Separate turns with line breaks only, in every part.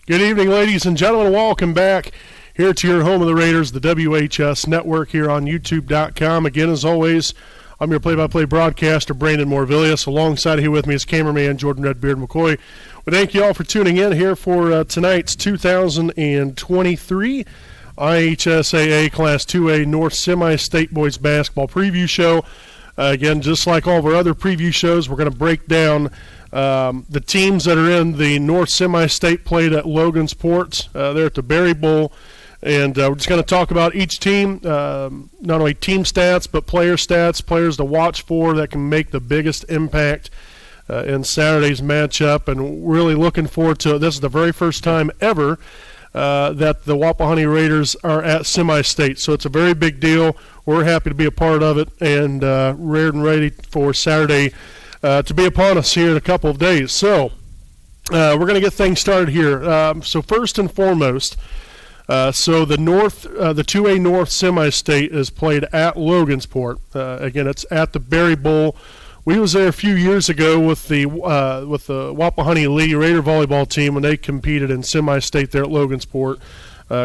Good evening, ladies and gentlemen. Welcome back here to your home of the Raiders, the WHS Network here on YouTube.com. Again, as always, I'm your play-by-play broadcaster, Brandon Morvillius. Alongside here with me is cameraman Jordan Redbeard McCoy. We thank you all for tuning in here for tonight's 2023 IHSAA Class 2A North Semi-State Boys Basketball Preview Show. Again, just like all of our other preview shows, we're going to break down the teams that are in the North Semi-State played at Logansport. They're at the Berry Bowl. And we're just going to talk about each team, not only team stats, but player stats, players to watch for that can make the biggest impact in Saturday's matchup. And really looking forward to it. This is the very first time ever that the Wapahani Raiders are at Semi-State. So it's a very big deal. We're happy to be a part of it and ready for Saturday to be upon us here in a couple of days. So we're going to get things started here. So first and foremost, so the 2A North Semi-State is played at Logansport. Again, it's at the Berry Bowl. We was there a few years ago with the Wapahani Lee Raider volleyball team when they competed in Semi-State there at Logansport.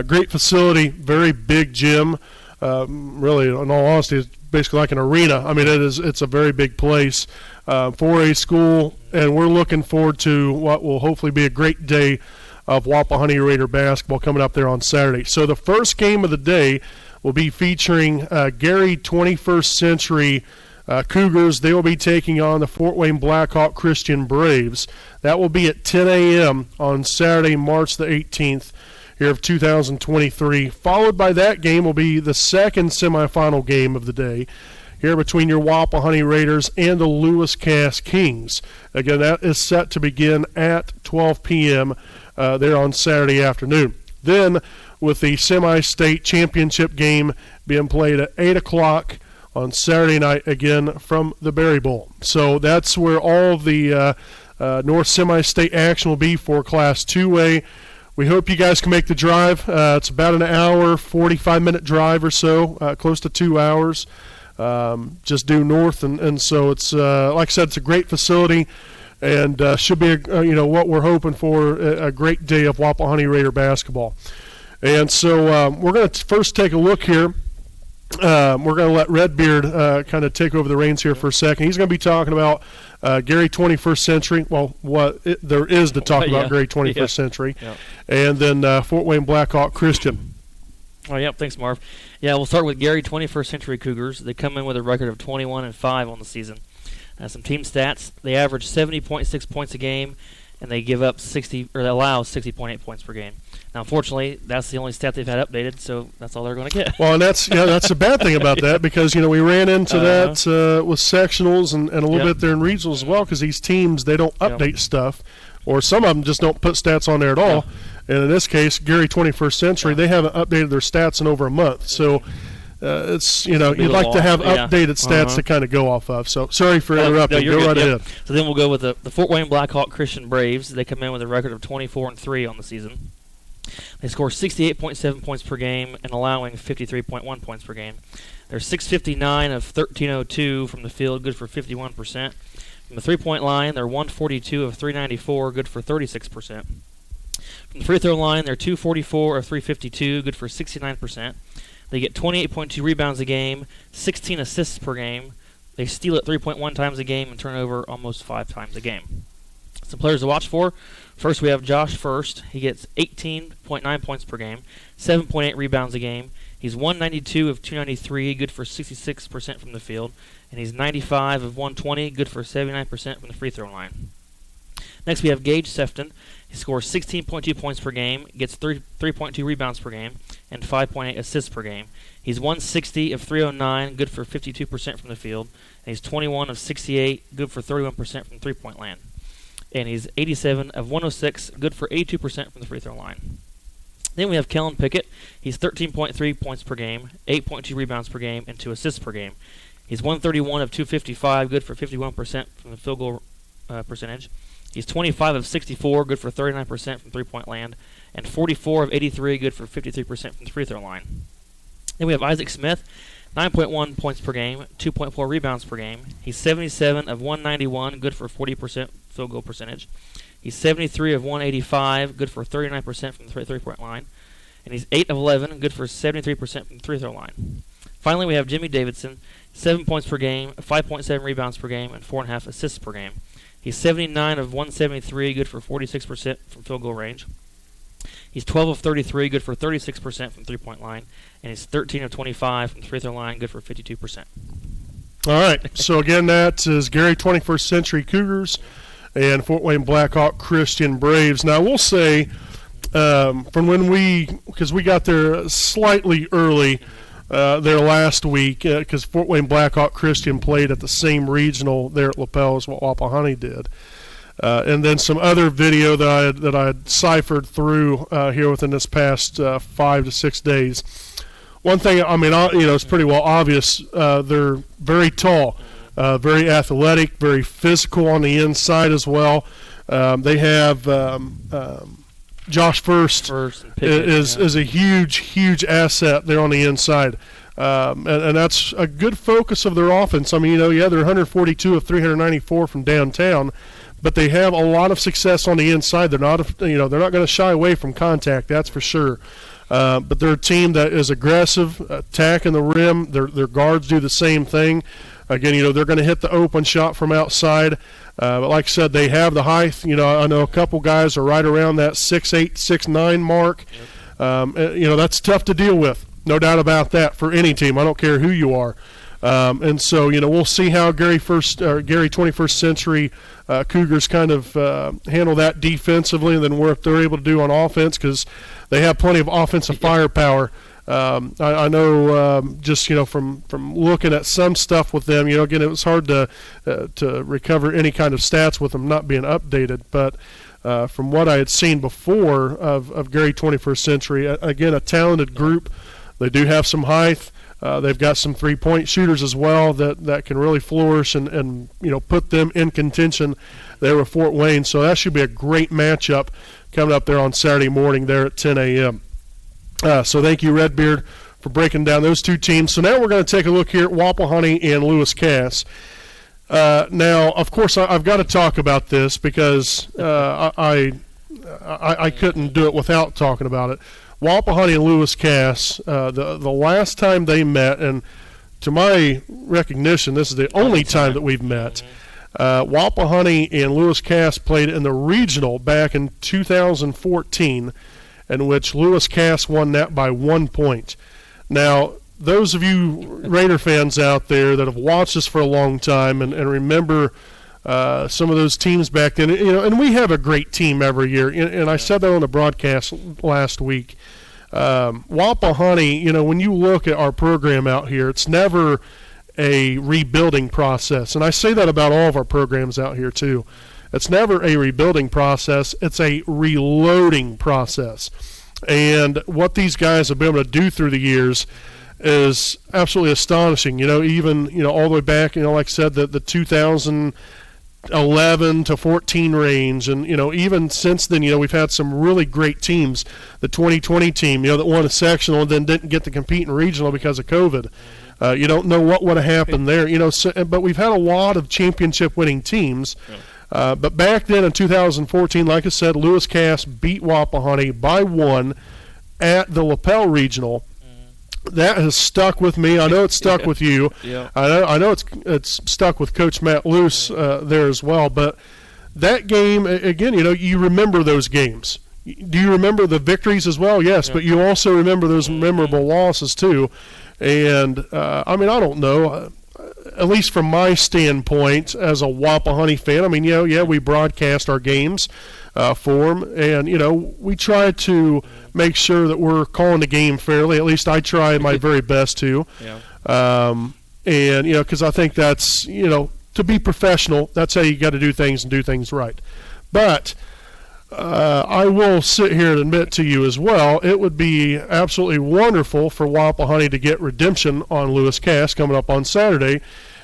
Great facility, very big gym. Really, in all honesty, it's basically like an arena. I mean, it's a very big place for a school, and we're looking forward to what will hopefully be a great day of Wapahani Raider basketball coming up there on Saturday. So the first game of the day will be featuring Gary 21st Century Cougars. They will be taking on the Fort Wayne Blackhawk Christian Braves. That will be at 10 a.m. on Saturday, March the 18th here of 2023. Followed by that game will be the second semifinal game of the day here between your Wapahani Raiders and the Lewis Cass Kings. Again, that is set to begin at 12 p.m. There on Saturday afternoon. Then, with the semi-state championship game being played at 8 o'clock on Saturday night, again from the Berry Bowl. So that's where all of the North Semi-State action will be for Class 2A. We hope you guys can make the drive. It's about an hour, 45-minute drive or so, close to 2 hours, just due north. And so it's, like I said, it's a great facility. And should be, what we're hoping for, a great day of Wapahani Raider basketball. And so we're going to first take a look here. We're going to let Redbeard kind of take over the reins here for a second. He's going to be talking about Gary 21st Century. Well, there is to talk about Gary 21st Century. Yeah. And then Fort Wayne Blackhawk Christian.
Oh, yeah, thanks, Marv. Yeah, we'll start with Gary 21st Century Cougars. They come in with a record of 21-5 on the season. Some team stats: they average 70.6 points a game, and they give up allow 60.8 points per game. Now, unfortunately, that's the only stat they've had updated, so that's all they're going to get.
Well, and that's the bad thing about that, because we ran into that with sectionals and a little bit there in regionals as well, because these teams, they don't update stuff, or some of them just don't put stats on there at all. And in this case, Gary 21st Century, they haven't updated their stats in over a month, so. It's you'd like to have updated stats to kind of go off of. So sorry for interrupting. Go right ahead.
So then we'll go with the Fort Wayne Blackhawk Christian Braves. They come in with a record of 24-3 on the season. They score 68.7 points per game and allowing 53.1 points per game. They're 659 of 1302 from the field, good for 51%. From the three-point line, they're 142 of 394, good for 36%. From the free throw line, they're 244 of 352, good for 69%. They get 28.2 rebounds a game, 16 assists per game. They steal it 3.1 times a game and turn over almost 5 times a game. Some players to watch for. First, we have Josh First. He gets 18.9 points per game, 7.8 rebounds a game. He's 192 of 293, good for 66% from the field. And he's 95 of 120, good for 79% from the free throw line. Next, we have Gage Sefton. He scores 16.2 points per game, gets 3.2 rebounds per game, and 5.8 assists per game. He's 160 of 309, good for 52% from the field. And he's 21 of 68, good for 31% from three-point land. And he's 87 of 106, good for 82% from the free throw line. Then we have Kellen Pickett. He's 13.3 points per game, 8.2 rebounds per game, and 2 assists per game. He's 131 of 255, good for 51% from the field goal percentage. He's 25 of 64, good for 39% from three-point land, and 44 of 83, good for 53% from the free throw line. Then we have Isaac Smith. 9.1 points per game, 2.4 rebounds per game. He's 77 of 191, good for 40% field goal percentage. He's 73 of 185, good for 39% from the three-point line. And he's 8 of 11, good for 73% from the free-throw line. Finally, we have Jimmy Davidson, 7 points per game, 5.7 rebounds per game, and 4.5 assists per game. He's 79 of 173, good for 46% from field goal range. He's 12 of 33, good for 36% from three-point line. And he's 13 of 25 from the free-throw line, good for 52%.
All right. So, again, that is Gary 21st Century Cougars and Fort Wayne Blackhawk Christian Braves. Now, we'll say from when because we got there slightly early there last week, because Fort Wayne Blackhawk Christian played at the same regional there at Lapel as what Wapahani did. And then some other video that I had ciphered through here within this past 5 to 6 days. One thing, I mean, it's pretty well obvious. They're very tall, very athletic, very physical on the inside as well. They have Josh First is a huge asset there on the inside. And that's a good focus of their offense. I mean, they're 142 of 394 from downtown, but they have a lot of success on the inside. They're not going to shy away from contact, that's for sure. But they're a team that is aggressive, attacking the rim. Their guards do the same thing. Again, they're going to hit the open shot from outside. But like I said, they have the height. I know a couple guys are right around that 6'8", 6'9" mark. Yep. That's tough to deal with. No doubt about that for any team. I don't care who you are. And so, we'll see how Gary 21st Century Cougars kind of handle that defensively, and then what they're able to do on offense, because they have plenty of offensive firepower. I know just from looking at some stuff with them, again, it was hard to recover any kind of stats with them not being updated, but from what I had seen before of Gary 21st Century, again, a talented group. They do have some height. They've got some three-point shooters as well that can really flourish and put them in contention there with Fort Wayne. So that should be a great matchup coming up there on Saturday morning there at 10 a.m. So thank you, Redbeard, for breaking down those two teams. So now we're going to take a look here at Wapahani and Lewis Cass. Now, of course, I've got to talk about this because I couldn't do it without talking about it. Wapahani and Lewis Cass, the last time they met, and to my recognition, this is the only time that we've met. Wapahani and Lewis Cass played in the regional back in 2014, in which Lewis Cass won that by 1 point. Now, those of you Raider fans out there that have watched us for a long time and remember some of those teams back then, and we have a great team every year, and I said that on the broadcast last week. Wapahani, when you look at our program out here, it's never a rebuilding process, and I say that about all of our programs out here too. It's never a rebuilding process, it's a reloading process. And what these guys have been able to do through the years is absolutely astonishing. Even all the way back, like I said, the 2011 to 14 range, and even since then, we've had some really great teams. The 2020 team, that won a sectional and then didn't get to compete in regional because of COVID. You don't know what would have happened there, but we've had a lot of championship-winning teams. But back then in 2014, like I said, Lewis Cass beat Wapahani by 1 at the Lapel Regional. That has stuck with me. I know it's stuck with you.
Yeah.
I know it's stuck with Coach Matt Luce there as well. But that game, again, you remember those games. Do you remember the victories as well? Yes, but you also remember those memorable losses too. And, I don't know. At least from my standpoint as a Wapahani fan, we broadcast our games for them, and, we try to make sure that we're calling the game fairly. At least I try my very best to. Yeah. And, because I think that's, to be professional, that's how you got to do things and do things right. But I will sit here and admit to you as well, it would be absolutely wonderful for Wapahani to get redemption on Lewis Cass coming up on Saturday,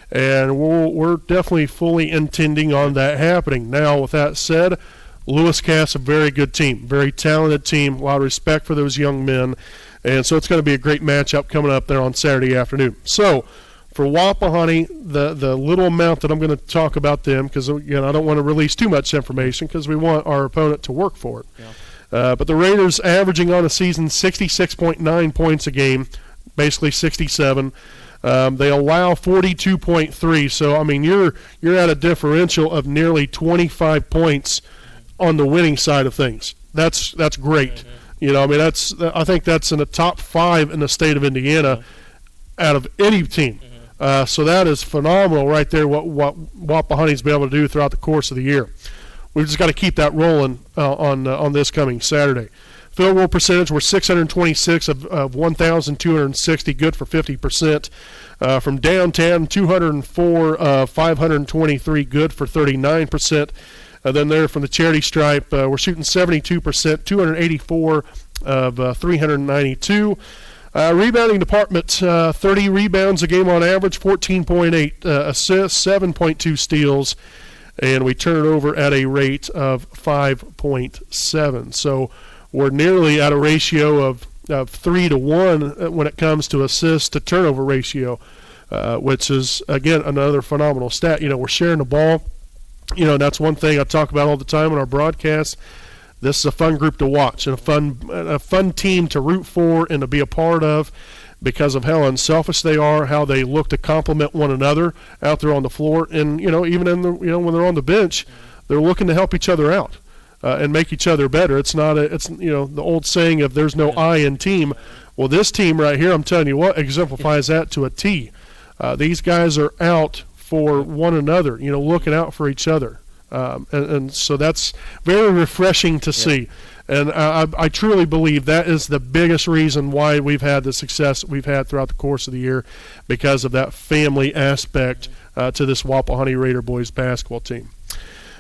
and we're definitely fully intending on that happening. Now, with that said, Lewis Cass, a very good team, very talented team, a lot of respect for those young men, And so it's going to be a great matchup coming up there on Saturday afternoon. So for Wapahoney, the little amount that I'm going to talk about them, because I don't want to release too much information because we want our opponent to work for it.
Yeah.
But the Raiders averaging on a season 66.9 points a game, basically 67. They allow 42.3. So I mean, you're at a differential of nearly 25 points on the winning side of things. That's great.
Mm-hmm.
I think that's in the top 5 in the state of Indiana out of any team. So that is phenomenal right there. What Wapahoney's been able to do throughout the course of the year. We've just got to keep that rolling on this coming Saturday. Field goal percentage, we're 626 of 1,260, good for 50%. From downtown, 204 of 523, good for 39%. Then there from the charity stripe, we're shooting 72%, 284 of 392. Rebounding department, 30 rebounds a game on average, 14.8 assists, 7.2 steals, and we turn it over at a rate of 5.7. So we're nearly at a ratio of 3 to 1 when it comes to assist to turnover ratio, which is, again, another phenomenal stat. We're sharing the ball. That's one thing I talk about all the time in our broadcast. This is a fun group to watch and a fun team to root for and to be a part of because of how unselfish they are, how they look to complement one another out there on the floor, and even in when they're on the bench, they're looking to help each other out and make each other better. It's not the old saying of there's no I in team. Well, this team right here, I'm telling you what, exemplifies that to a T. These guys are out for one another, looking out for each other. And so that's very refreshing to see. And I truly believe that is the biggest reason why we've had the success that we've had throughout the course of the year, because of that family aspect to this Wapahoney Raider boys basketball team.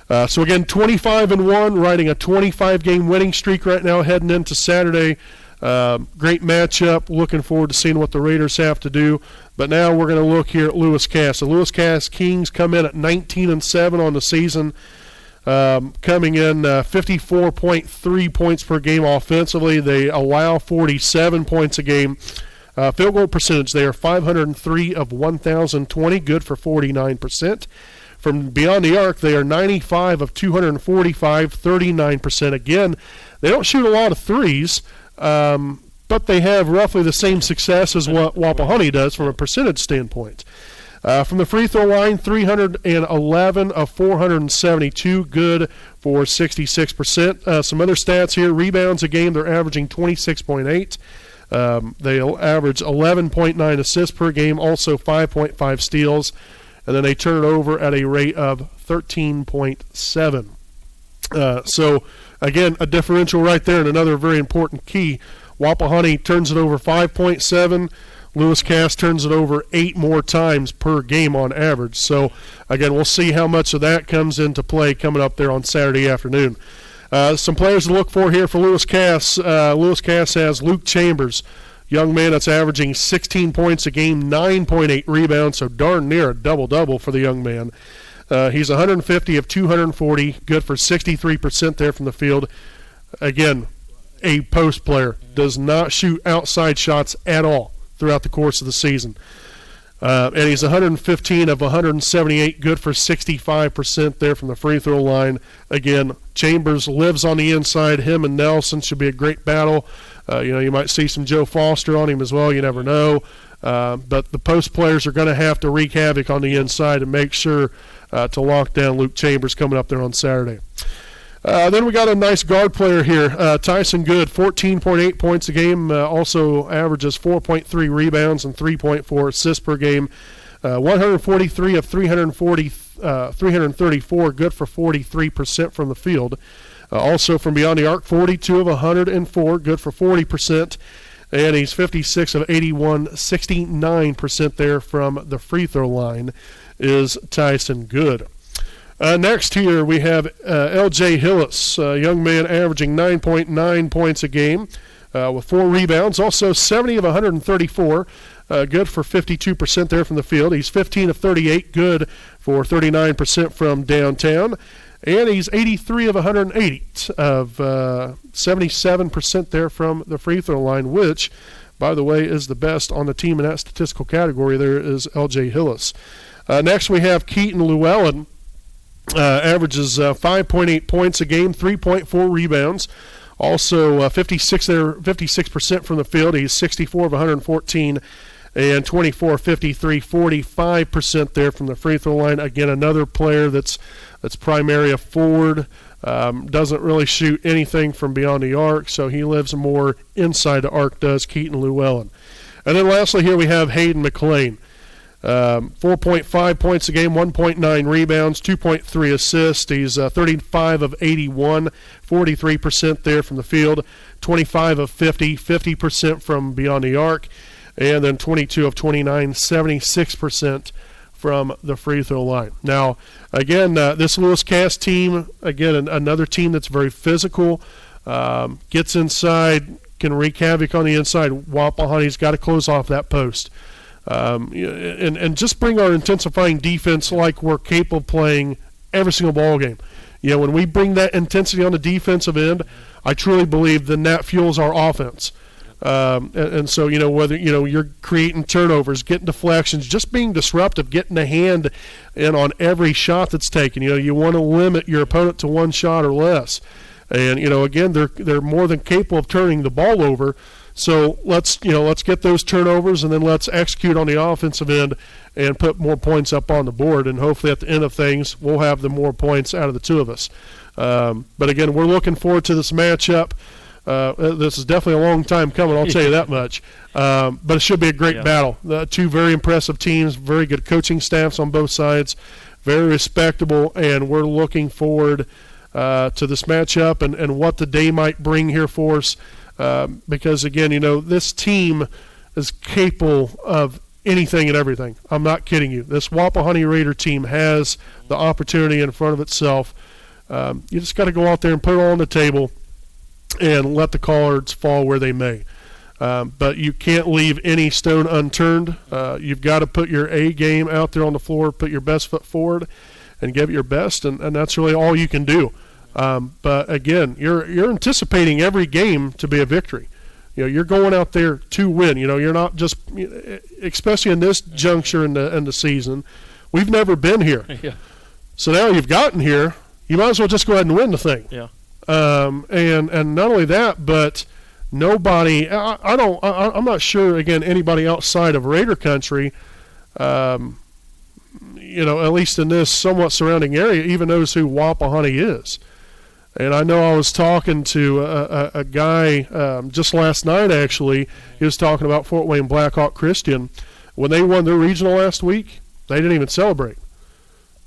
So again, 25-1, riding a 25-game winning streak right now, heading into Saturday. Great matchup. Looking forward to seeing what the Raiders have to do. But now we're going to look here at Lewis Cass. The Lewis Cass Kings come in at 19-7 on the season, coming in 54.3 points per game offensively. They allow 47 points a game. Field goal percentage, they are 503 of 1,020, good for 49%. From beyond the arc, they are 95 of 245, 39%. Again, they don't shoot a lot of threes, but they have roughly the same success as what Wapahoney does from a percentage standpoint. From the free throw line, 311 of 472, good for 66%. Some other stats here. Rebounds a game, they're averaging 26.8. They average 11.9 assists per game, also 5.5 steals. And then they turn it over at a rate of 13.7. So, again, a differential right there and another very important key. Wapahoney turns it over 5.7. Lewis Cass turns it over 8 more times per game on average. So, again, we'll see how much of that comes into play coming up there on Saturday afternoon. Some players to look for here for Lewis Cass. Lewis Cass has Luke Chambers, young man that's averaging 16 points a game, 9.8 rebounds, so darn near a double-double for the young man. He's 150 of 240, good for 63% there from the field. Again, a post player, does not shoot outside shots at all throughout the course of the season. And he's 115 of 178, good for 65% there from the free throw line. Again, Chambers lives on the inside. Him and Nelson should be a great battle. You might see some Joe Foster on him as well. You never know. But the post players are going to have to wreak havoc on the inside and make sure to lock down Luke Chambers coming up there on Saturday. Then we got a nice guard player here, Tyson Good, 14.8 points a game, also averages 4.3 rebounds and 3.4 assists per game, 143 of 334, good for 43% from the field. Also from beyond the arc, 42 of 104, good for 40%. And he's 56 of 81, 69% there from the free throw line is Tyson Good. Next here we have L.J. Hillis, a young man averaging 9.9 points a game with 4 rebounds. Also 70 of 134, good for 52% there from the field. He's 15 of 38, good for 39% from downtown. And he's 83 of 180 of 77% there from the free throw line, which, by the way, is the best on the team in that statistical category. There is L.J. Hillis. Next we have Keaton Llewellyn. Averages 5.8 points a game, 3.4 rebounds. Also 56% from the field. He's 64 of 114 and 24, 53, 45% there from the free throw line. Again, another player that's primary a forward. Doesn't really shoot anything from beyond the arc, so he lives more inside the arc, does Keaton Llewellyn. And then lastly here we have Hayden McLean. 4.5 points a game, 1.9 rebounds, 2.3 assists. He's 35 of 81, 43% there from the field, 25 of 50, 50% from beyond the arc, and then 22 of 29, 76% from the free throw line. Now, again, this Lewis Cass team, again, another team that's very physical, gets inside, can wreak havoc on the inside. Wapahani's got to close off that post. And just bring our intensifying defense like we're capable of playing every single ball game. When we bring that intensity on the defensive end, I truly believe then that fuels our offense. And so, whether, you're creating turnovers, getting deflections, just being disruptive, getting a hand in on every shot that's taken. You want to limit your opponent to one shot or less. And, again, they're more than capable of turning the ball over. So let's get those turnovers, and then let's execute on the offensive end and put more points up on the board. And hopefully at the end of things, we'll have the more points out of the two of us. But again, we're looking forward to this matchup. This is definitely a long time coming, I'll tell you that much. But it should be a great battle. Two very impressive teams, very good coaching staffs on both sides, very respectable, and we're looking forward to this matchup and what the day might bring here for us. Because, again, this team is capable of anything and everything. I'm not kidding you. This Wapahani Raider team has the opportunity in front of itself. You just got to go out there and put it all on the table and let the cards fall where they may. But you can't leave any stone unturned. You've got to put your A game out there on the floor, put your best foot forward, and give it your best, and that's really all you can do. But again, you're anticipating every game to be a victory. You're going out there to win. You're not just, especially in this juncture in the season, we've never been here.
Yeah.
So now you've gotten here, you might as well just go ahead and win the thing.
Yeah.
And not only that, but nobody. I'm not sure. Again, anybody outside of Raider country, at least in this somewhat surrounding area, even knows who Wapahani is. And I know I was talking to a guy just last night, actually. He was talking about Fort Wayne Blackhawk Christian. When they won their regional last week, they didn't even celebrate.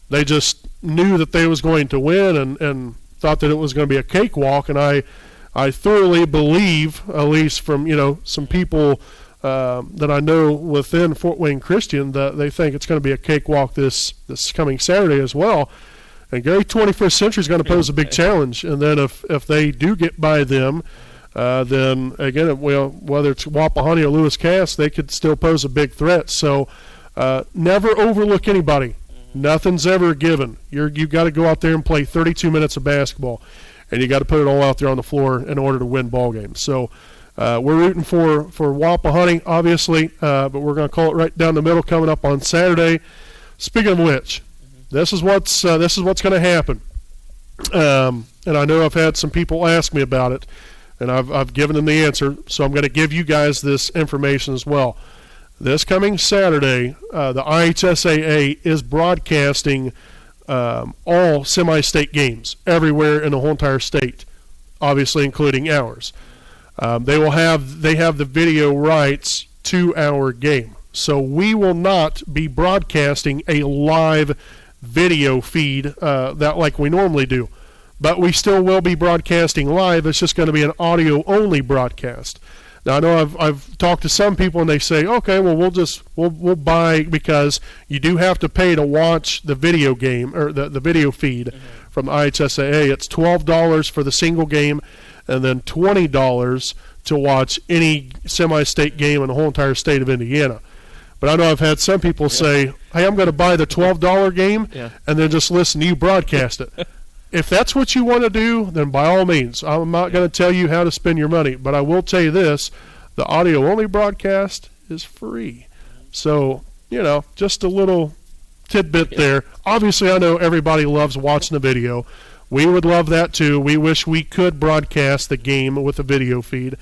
They just knew that they was going to win and thought that it was going to be a cakewalk. And I thoroughly believe, at least from, some people that I know within Fort Wayne Christian, that they think it's going to be a cakewalk this coming Saturday as well. And Gary 21st Century is going to pose a big challenge. And then if they do get by them, then again, whether it's Wapahani or Lewis Cass, they could still pose a big threat. So never overlook anybody. Nothing's ever given. You've got to go out there and play 32 minutes of basketball, and you got to put it all out there on the floor in order to win ball games. So we're rooting for Wapahani, obviously, but we're going to call it right down the middle coming up on Saturday. Speaking of which, this is what's going to happen, and I know I've had some people ask me about it, and I've given them the answer. So I'm going to give you guys this information as well. This coming Saturday, the IHSAA is broadcasting all semi-state games everywhere in the whole entire state, obviously including ours. They have the video rights to our game, so we will not be broadcasting a live video feed that like we normally do, but we still will be broadcasting live. It's just going to be an audio only broadcast. Now I know I've talked to some people and they say, okay, well we'll buy, because you do have to pay to watch the video game or the video feed from the IHSAA. It's $12 for the single game, and then $20 to watch any semi-state game in the whole entire state of Indiana. But I know I've had some people say, hey, I'm going to buy the $12 game and then just listen to you broadcast it. if that's what you want to do, then by all means, I'm not going to tell you how to spend your money, but I will tell you this: the audio-only broadcast is free. So, just a little tidbit there. Obviously, I know everybody loves watching the video. We would love that too. We wish we could broadcast the game with a video feed,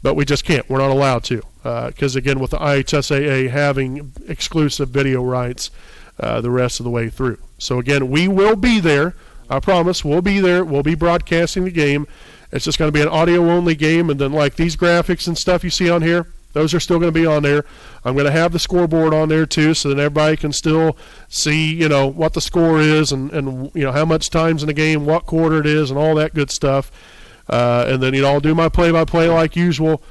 but we just can't. We're not allowed to because, again, with the IHSAA having exclusive video rights the rest of the way through. So, again, we will be there. I promise we'll be there. We'll be broadcasting the game. It's just going to be an audio-only game, and then like these graphics and stuff you see on here, those are still going to be on there. I'm going to have the scoreboard on there too, so that everybody can still see, what the score is and how much time's in the game, what quarter it is, and all that good stuff. And then I'll do my play-by-play like usual.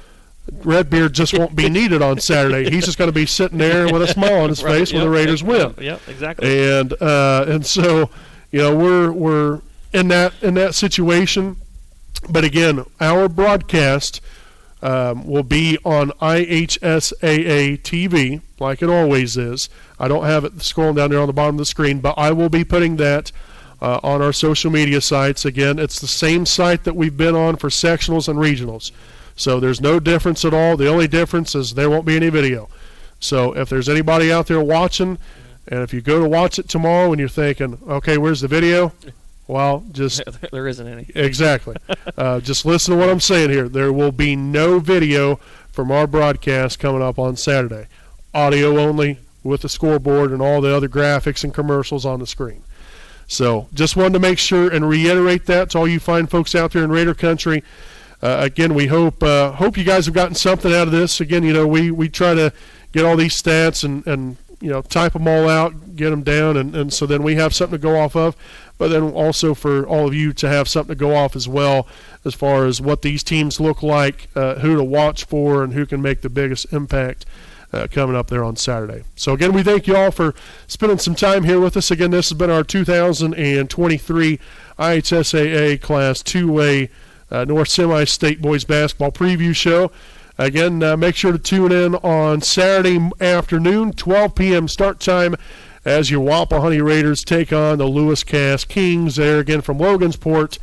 Redbeard just won't be needed on Saturday. He's just going to be sitting there with a smile on his face when the Raiders win.
Yep, exactly.
And so we're in that situation. But again, our broadcast will be on IHSAA TV, like it always is. I don't have it scrolling down there on the bottom of the screen, but I will be putting that on our social media sites. Again, it's the same site that we've been on for sectionals and regionals. So there's no difference at all. The only difference is there won't be any video. So if there's anybody out there watching, and if you go to watch it tomorrow and you're thinking, okay, where's the video? Well, just
there isn't any.
Exactly. Just listen to what I'm saying here. There will be no video from our broadcast coming up on Saturday. Audio only with the scoreboard and all the other graphics and commercials on the screen. So just wanted to make sure and reiterate that to all you fine folks out there in Raider Country. Again, we hope you guys have gotten something out of this. Again, we try to get all these stats and type them all out, get them down, and so then we have something to go off of. But then also for all of you to have something to go off as well as far as what these teams look like, who to watch for, and who can make the biggest impact coming up there on Saturday. So, again, we thank you all for spending some time here with us. Again, this has been our 2023 IHSAA Class 2A North Semi-State Boys Basketball Preview Show. Again, make sure to tune in on Saturday afternoon, 12 p.m. start time, as your Wampahoney Raiders take on the Lewis Cass Kings there again from Logansport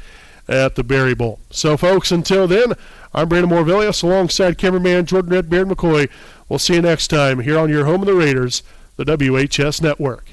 at the Berry Bowl. So, folks, until then, I'm Brandon Morvillius alongside cameraman Jordan Redbeard McCoy. We'll see you next time here on your home of the Raiders, the WHS Network.